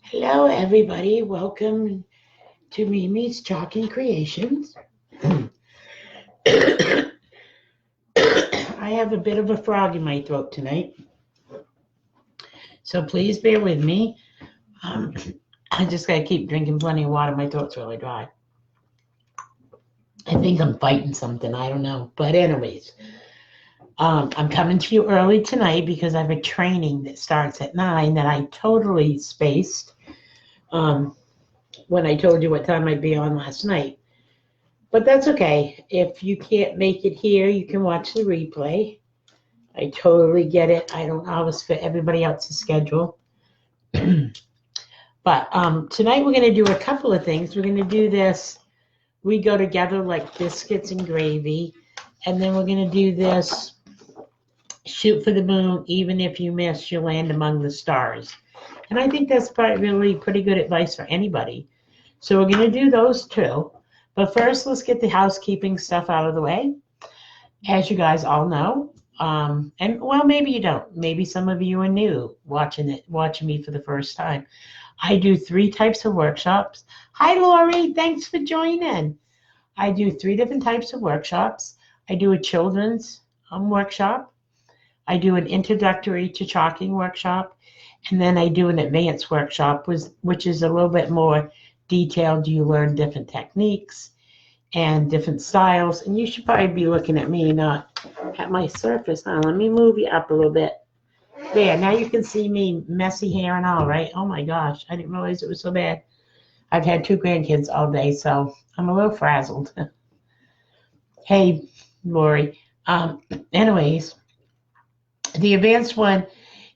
Hello, everybody. Welcome to Mimi's Talking Creations. I have a bit of a frog in my throat tonight, so please bear with me. Um, I just got to keep drinking plenty of water. My throat's really dry. I think I'm fighting something. I don't know. But, anyways, I'm coming to you early tonight because I have a training that starts at 9 that I totally spaced um, when I told you what time I'd be on last night. But that's okay. If you can't make it here, you can watch the replay. I totally get it. I don't always fit everybody else's schedule. But tonight we're going to do a couple of things. We're going to do this. We go together like biscuits and gravy. And then we're going to do this shoot for the moon. Even if you miss, you land among the stars. And I think that's really pretty good advice for anybody. So we're going to do those two. But first, let's get the housekeeping stuff out of the way. As you guys all know, and well, maybe you don't. Maybe some of you are new watching me for the first time. I do 3 types of workshops. Hi, Lori. Thanks for joining. I do 3 different types of workshops. I do a children's workshop. I do an introductory to chalking workshop. And then I do an advanced workshop, which is a little bit more detailed. You learn different techniques and different styles. And you should probably be looking at me, not at my surface. Now, let me move you up a little bit. There, now you can see me, messy hair and all, right? Oh my gosh, I didn't realize it was so bad. I've had 2 grandkids all day, so I'm a little frazzled. Hey, Lori. Anyways, the advanced one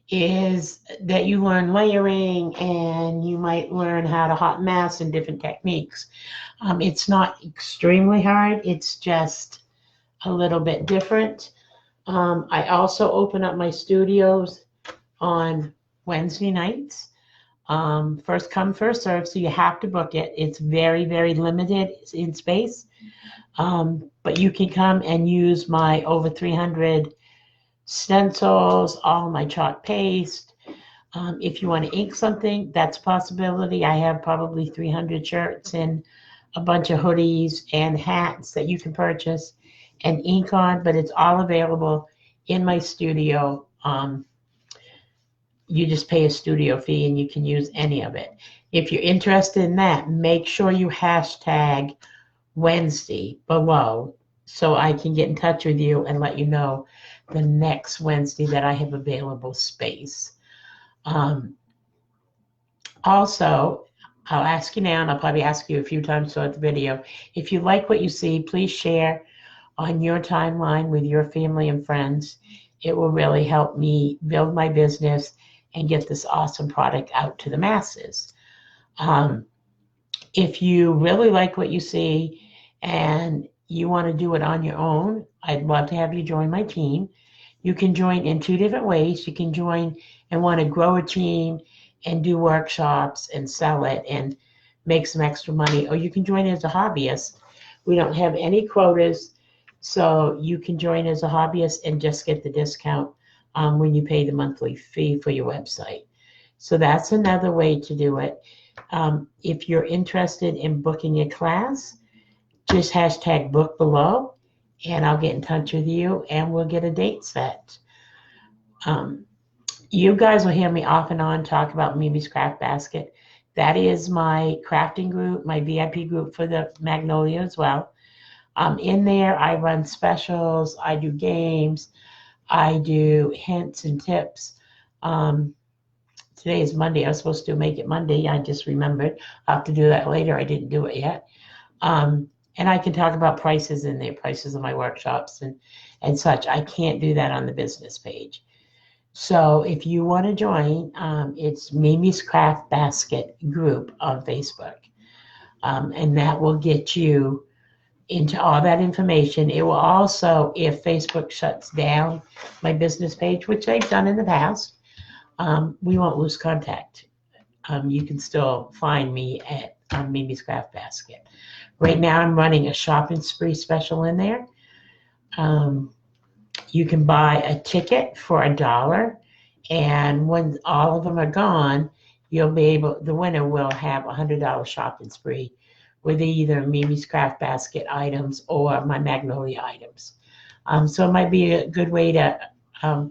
is that you learn layering and you might learn how to hot mask and different techniques. It's not extremely hard. It's just a little bit different. I also open up my studios on Wednesday nights. First come, first serve, so you have to book it. It's very, very limited in space. But you can come and use my over 300 stencils, all my chalk paste. If you want to ink something, that's a possibility. I have probably 300 shirts and a bunch of hoodies and hats that you can purchase and ink on, but it's all available in my studio. You just pay a studio fee and you can use any of it. If you're interested in that, make sure you hashtag Wednesday below so I can get in touch with you and let you know the next Wednesday that I have available space. Also, I'll ask you now, and I'll probably ask you a few times throughout the video. If you like what you see, please share on your timeline with your family and friends. It will really help me build my business and get this awesome product out to the masses. If you really like what you see and you want to do it on your own, I'd love to have you join my team. You can join in 2 different ways. You can join and want to grow a team and do workshops and sell it and make some extra money, or you can join as a hobbyist. We don't have any quotas, so you can join as a hobbyist and just get the discount when you pay the monthly fee for your website. So that's another way to do it. If you're interested in booking a class, just hashtag book below and I'll get in touch with you and we'll get a date set. You guys will hear me off and on talk about Mimi's Craft Basket. That is my crafting group, my VIP group for the Magnolia as well. In there, I run specials, I do games, I do hints and tips. Today is Monday. I was supposed to make it Monday. I just remembered. I'll have to do that later. I didn't do it yet. And I can talk about prices in there, prices of my workshops and such. I can't do that on the business page. So if you want to join, it's Mimi's Craft Basket group on Facebook. And that will get you into all that information. It will also, if Facebook shuts down my business page, which they've done in the past, we won't lose contact. You can still find me at Mimi's Craft Basket. Right now I'm running a shopping spree special in there. You can buy a ticket for $1, and when all of them are gone, the winner will have a $100 shopping spree with either Mimi's Craft Basket items or my Magnolia items. So it might be a good way to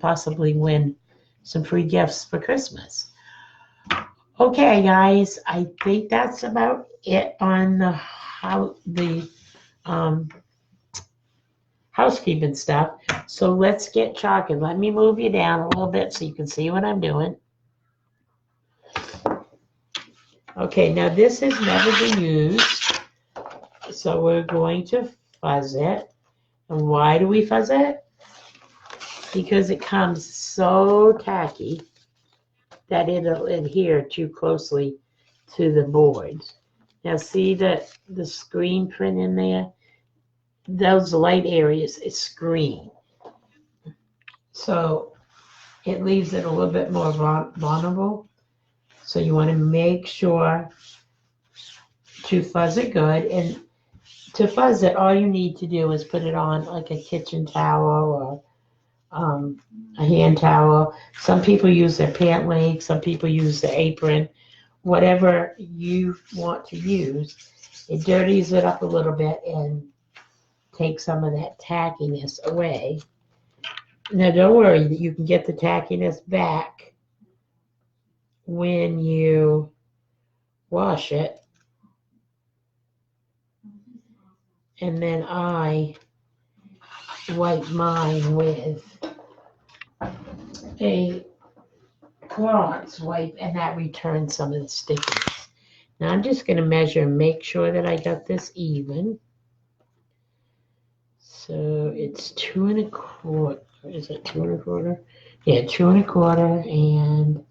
possibly win some free gifts for Christmas. Okay, guys, I think that's about it on the housekeeping stuff. So let's get chalking. Let me move you down a little bit so you can see what I'm doing. Okay, now this has never been used, so we're going to fuzz it. And why do we fuzz it? Because it comes so tacky that it'll adhere too closely to the boards. Now see the screen print in there? Those light areas is green. So it leaves it a little bit more vulnerable. So you want to make sure to fuzz it good. And to fuzz it, all you need to do is put it on like a kitchen towel or a hand towel. Some people use their pant leg, some people use the apron. Whatever you want to use, it dirties it up a little bit and takes some of that tackiness away. Now don't worry, that you can get the tackiness back when you wash it. And then I wipe mine with a Clorox wipe, and that returns some of the stickiness. Now I'm just going to measure and make sure that I got this even. So it's 2 1/4. Is it 2 1/4? Yeah, 2 1/4 and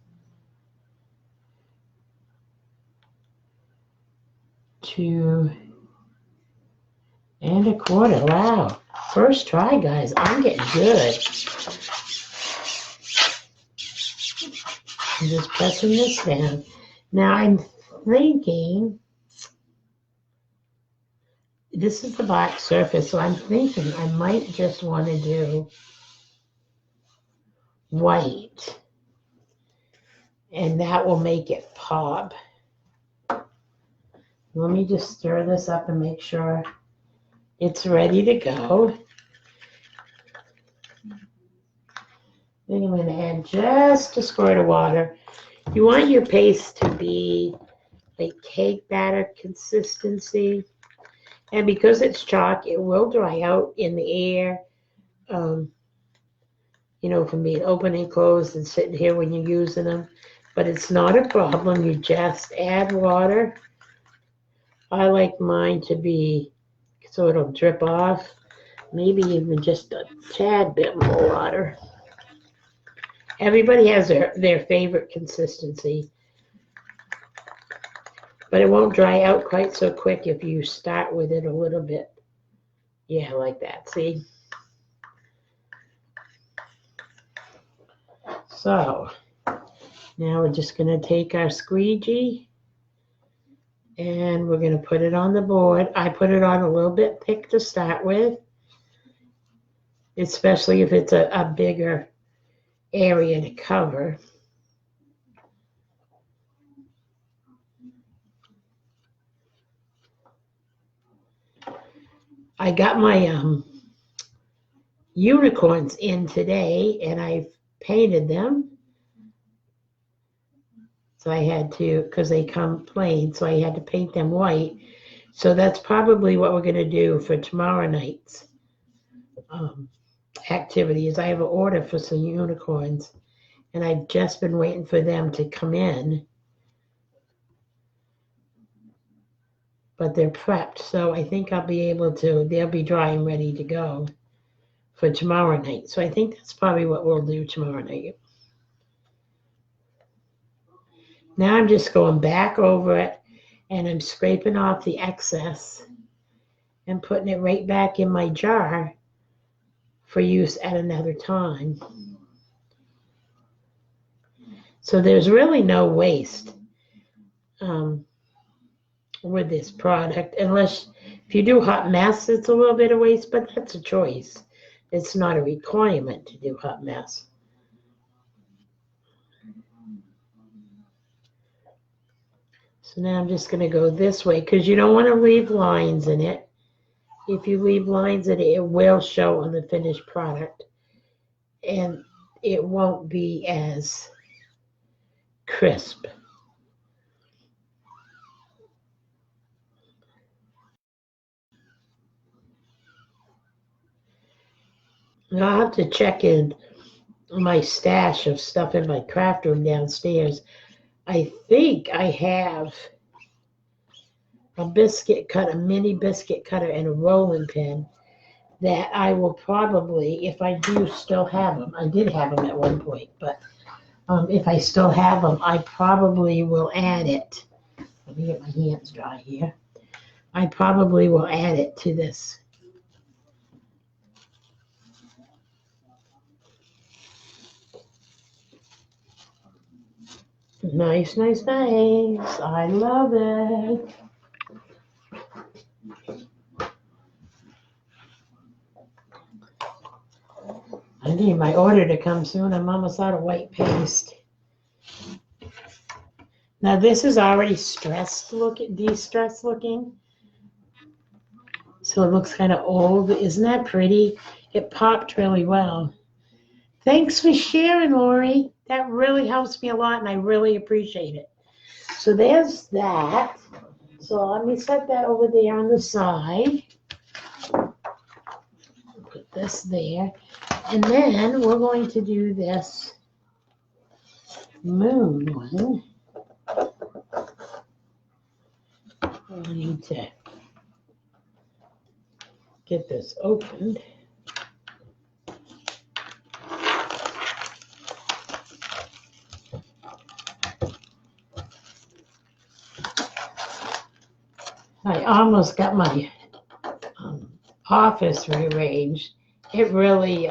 2 1/4. Wow. First try, guys. I'm getting good. I'm just pressing this down. Now I'm thinking, this is the black surface, so I'm thinking I might just want to do white. And that will make it pop. Let me just stir this up and make sure it's ready to go. Then I'm going to add just a squirt of water. You want your paste to be like cake batter consistency. And because it's chalk, it will dry out in the air. From being open and closed and sitting here when you're using them. But it's not a problem. You just add water. I like mine to be so it'll drip off. Maybe even just a tad bit more water. Everybody has their favorite consistency. But it won't dry out quite so quick if you start with it a little bit. Yeah, like that. See? So, now we're just going to take our squeegee and we're going to put it on the board. I put it on a little bit thick to start with, especially if it's a bigger area to cover. I got my unicorns in today and I've painted them. So I had to, because they come plain, so I had to paint them white. So that's probably what we're going to do for tomorrow night's activities. I have an order for some unicorns, and I've just been waiting for them to come in. But they're prepped, so I think I'll be able to, they'll be dry and ready to go for tomorrow night. So I think that's probably what we'll do tomorrow night. Now I'm just going back over it and I'm scraping off the excess and putting it right back in my jar for use at another time. So there's really no waste with this product, unless if you do hot mess, it's a little bit of waste, but that's a choice. It's not a requirement to do hot mess. So now I'm just going to go this way because you don't want to leave lines in it. If you leave lines in it, it will show on the finished product. And it won't be as crisp. And I'll have to check in my stash of stuff in my craft room downstairs. I think I have a biscuit cutter, a mini biscuit cutter, and a rolling pin that I will probably, if I do still have them, I did have them at one point, but if I still have them, I probably will add it. Let me get my hands dry here. I probably will add it to this. Nice, nice, nice. I love it. I need my order to come soon. I'm almost out of white paste. Now this is already de-stressed looking. So it looks kind of old. Isn't that pretty? It popped really well. Thanks for sharing, Lori. That really helps me a lot, and I really appreciate it. So there's that. So let me set that over there on the side. Put this there. And then we're going to do this moon one. I need to get this opened. I almost got my office rearranged. It really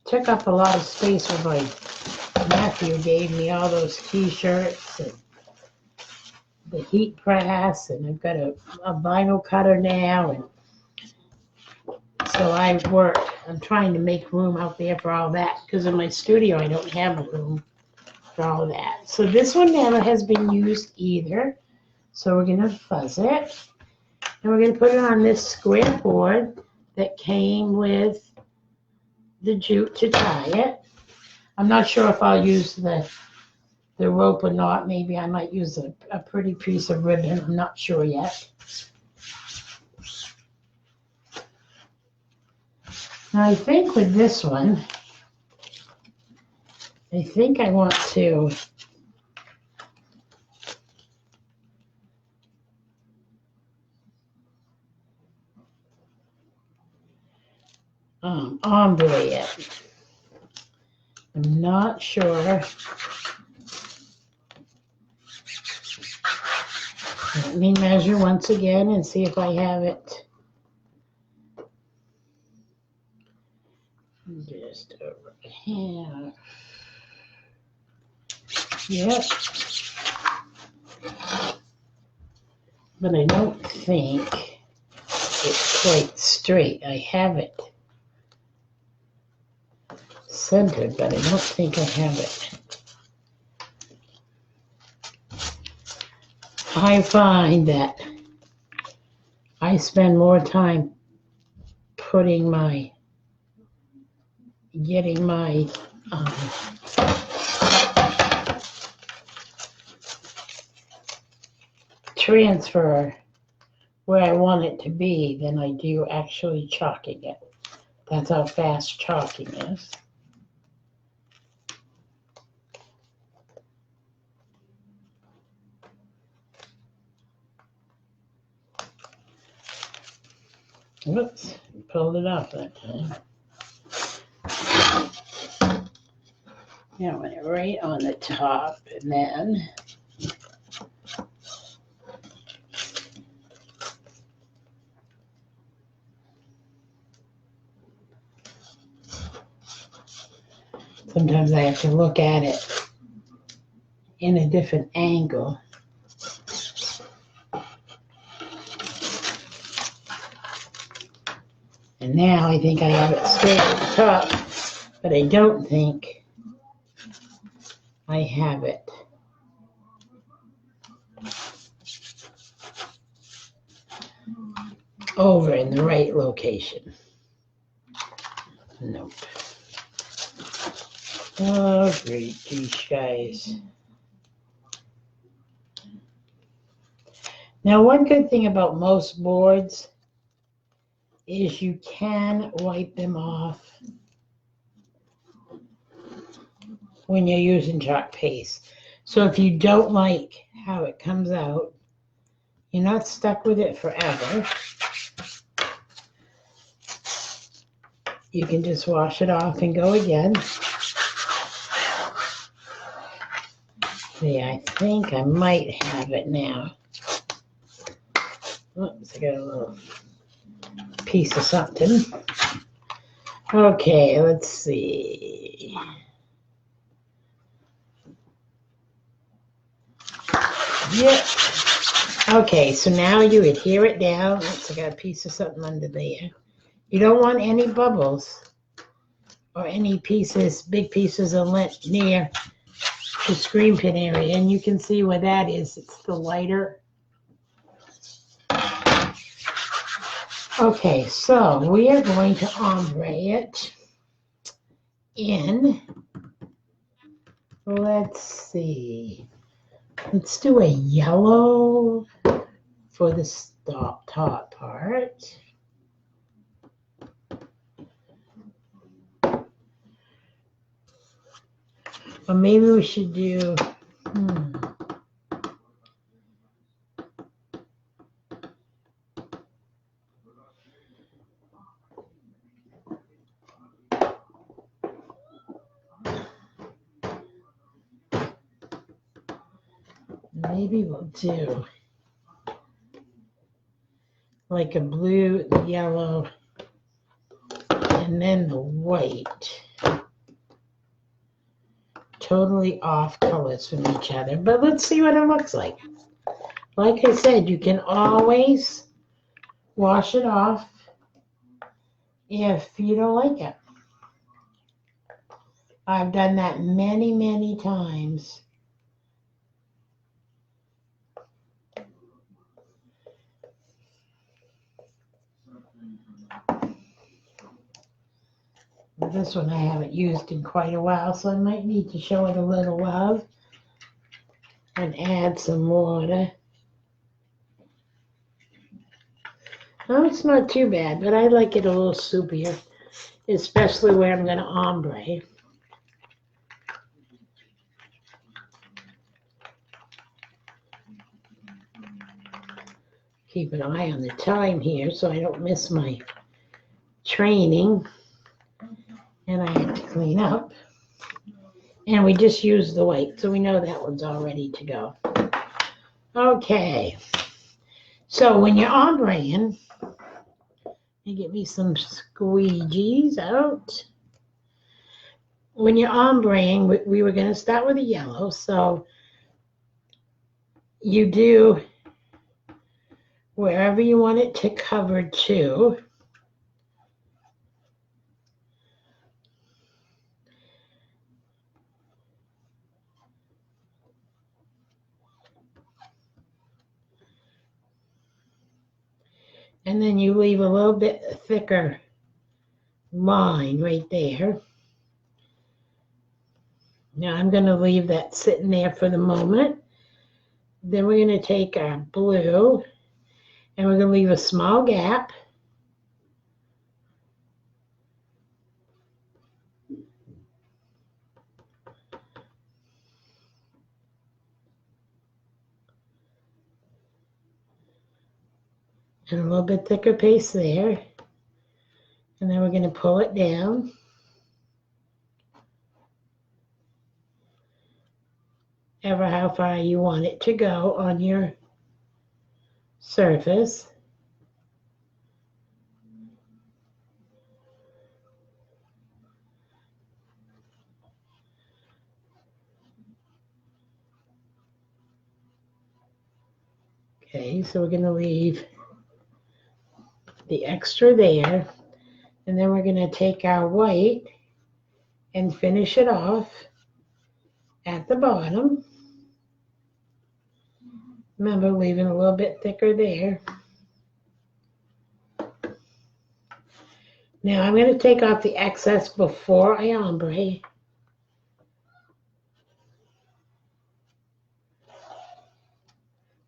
took up a lot of space when my nephew gave me all those t-shirts and the heat press, and I've got a vinyl cutter now, and so I'm trying to make room out there for all that, because in my studio I don't have a room for all of that. So this one never has been used either, so we're going to fuzz it, and we're going to put it on this square board that came with the jute to tie it. I'm not sure if I'll use the rope or not. Maybe I might use a pretty piece of ribbon. I'm not sure yet. Now I think with this one, I think I want to ombre it. I'm not sure. Let me measure once again and see if I have it. Just over here. Yep. But I don't think it's quite straight. I have it centered, but I don't think I have it. I find that I spend more time getting my transfer where I want it to be than I do actually chalking it. That's how fast chalking is. Whoops, pulled it off that time. Now I want it right on the top, and then sometimes I have to look at it in a different angle. And now I think I have it straight at the top, but I don't think I have it over in the right location. Nope. Oh, great, geez, guys. Now, one good thing about most boards is you can wipe them off when you're using chalk paste. So if you don't like how it comes out, you're not stuck with it forever. You can just wash it off and go again. See, I think I might have it now. Oops, I got a little piece of something. Okay, let's see. Yep. Okay, so now you adhere it down. Oops, I got a piece of something under there. You don't want any bubbles or any pieces, big pieces of lint near the screen pin area. And you can see where that is. It's the lighter. Okay, so we are going to ombre it in, let's see, let's do a yellow for the top part. Or maybe we should do, maybe we'll do like a blue, the yellow, and then the white. Totally off colors from each other, but let's see what it looks like. Like I said, you can always wash it off if you don't like it. I've done that many, many times. This one I haven't used in quite a while, so I might need to show it a little love and add some water. No, it's not too bad, but I like it a little soupier, especially where I'm going to ombre. Keep an eye on the time here so I don't miss my training. And I have to clean up. And we just used the white, so we know that one's all ready to go. Okay. So when you're ombreing, let me get me some squeegees out. When you're ombreing, we were going to start with a yellow. So you do wherever you want it to cover to. And then you leave a little bit thicker line right there. Now I'm going to leave that sitting there for the moment. Then we're going to take our blue and we're going to leave a small gap. And a little bit thicker paste there. And then we're going to pull it down. Ever how far you want it to go on your surface. Okay, so we're going to leave the extra there. And then we're going to take our white and finish it off at the bottom. Remember, leaving a little bit thicker there. Now I'm going to take off the excess before I ombre.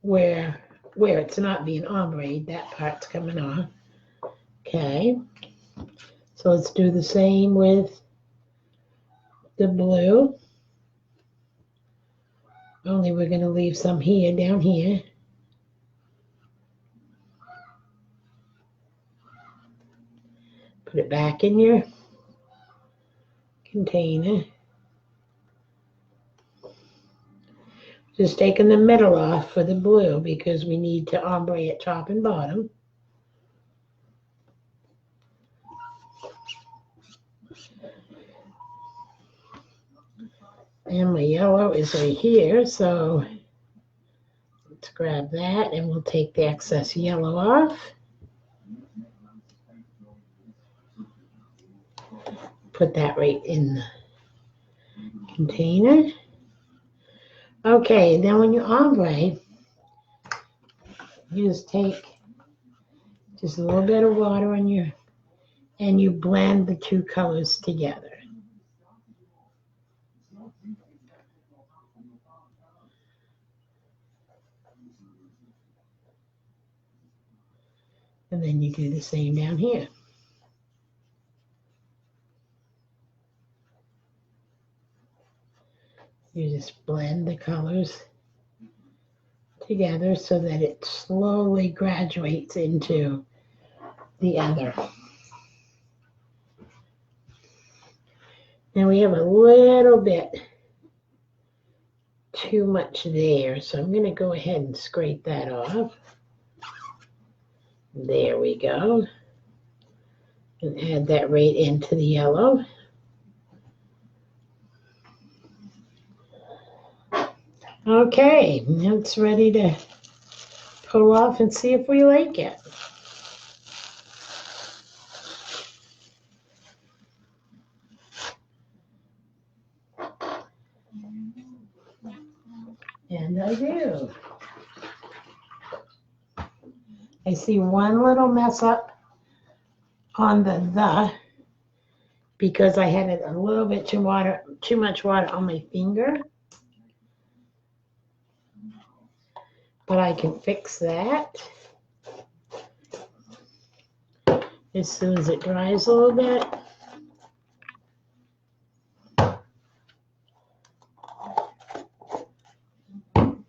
Where it's not being ombre, that part's coming off. Okay. So let's do the same with the blue. Only we're going to leave some here, down here. Put it back in your container. Just taking the middle off for the blue because we need to ombre it top and bottom. And my yellow is right here, so let's grab that and we'll take the excess yellow off. Put that right in the container. Okay, then when you ombre, you just take just a little bit of water on your, and you blend the two colors together. And then you do the same down here. You just blend the colors together so that it slowly graduates into the other. Now we have a little bit too much there, so I'm going to go ahead and scrape that off. There we go. And add that right into the yellow. Okay, now it's ready to pull off and see if we like it. And I do. I see one little mess up on the because I had a little bit too much water on my finger. But I can fix that as soon as it dries a little bit. In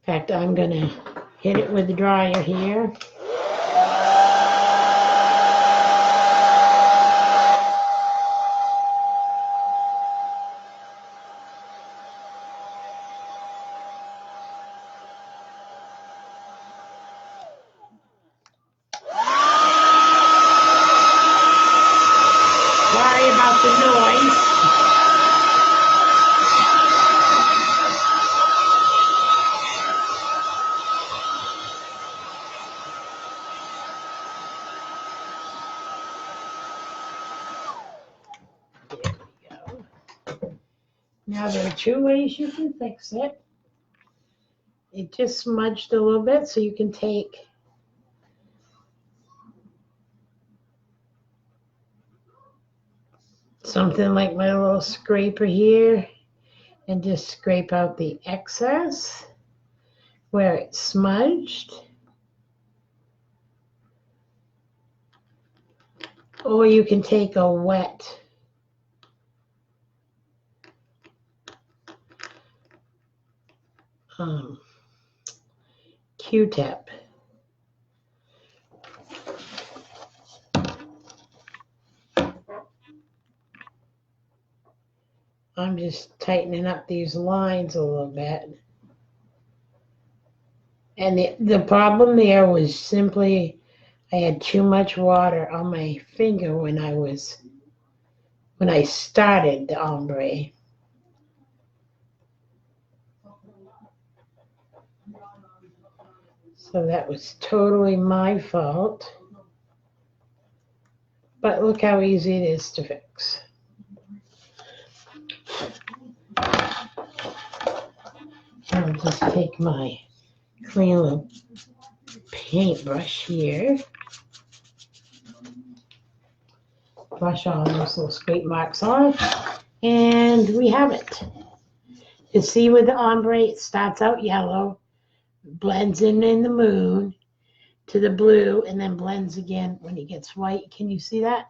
fact, I'm going to hit it with the dryer here. Sorry about the noise. There we go. Now there are two ways you can fix it. It just smudged a little bit, so you can take something like my little scraper here and just scrape out the excess where it's smudged. Or you can take a wet Q-tip. I'm just tightening up these lines a little bit. And the problem there was simply I had too much water on my finger when I started the ombre. So that was totally my fault. But look how easy it is to fix. I'll just take my clean little paintbrush here. Brush all those little scrape marks off. And we have it. You see with the ombre, it starts out yellow, blends in the moon to the blue, and then blends again when it gets white. Can you see that?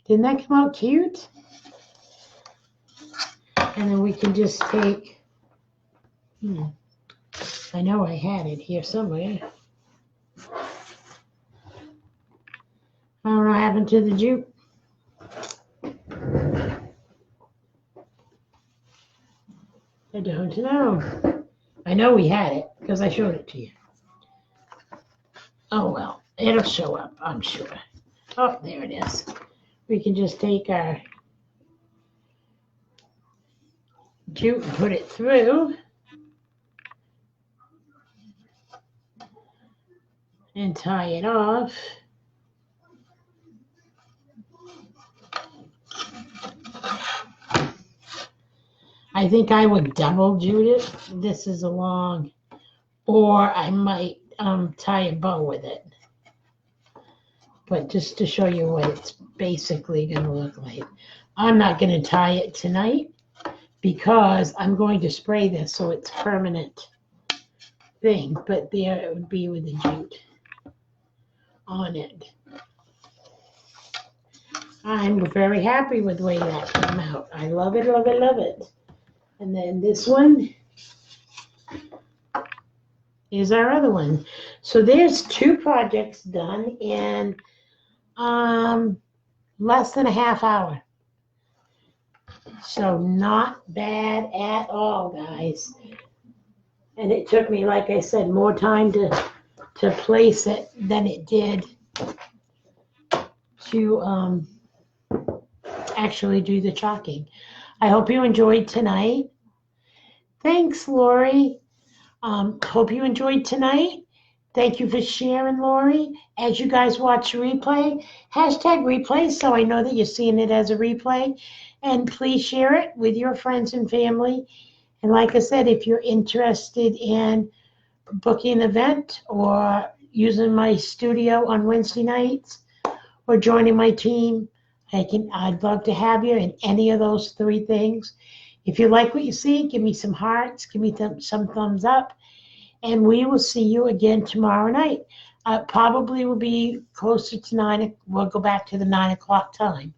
Didn't that come out cute? And then we can just take, I know I had it here somewhere. I don't know what happened to the jute. I don't know. I know we had it because I showed it to you. Oh well, it'll show up, I'm sure. Oh, there it is. We can just take our jute and put it through. And tie it off. I think I would double jute it. This is a long, or I might tie a bow with it. But just to show you what it's basically going to look like. I'm not going to tie it tonight because I'm going to spray this so it's permanent thing. But there it would be with the jute on it. I'm very happy with the way that came out. I love it, love it, love it. And then this one is our other one. So there's 2 projects done in less than a half hour. So not bad at all, guys. And it took me, like I said, more time to place it than it did to actually do the chalking. I hope you enjoyed tonight. Thanks, Lori. Hope you enjoyed tonight. Thank you for sharing, Lori. As you guys watch the replay, #replay, so I know that you're seeing it as a replay. And please share it with your friends and family. And like I said, if you're interested in booking an event or using my studio on Wednesday nights or joining my team, I'd love to have you in any of those 3 things. If you like what you see, give me some hearts, give me some thumbs up, and we will see you again tomorrow night. Probably will be closer to 9. We'll go back to the 9 o'clock time.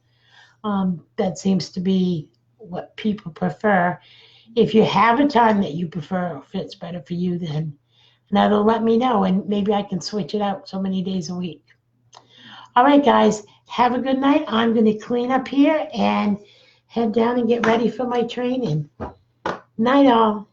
That seems to be what people prefer. If you have a time that you prefer or fits better for you, then that'll let me know, and maybe I can switch it out so many days a week. All right, guys, have a good night. I'm going to clean up here and head down and get ready for my training. Night, all.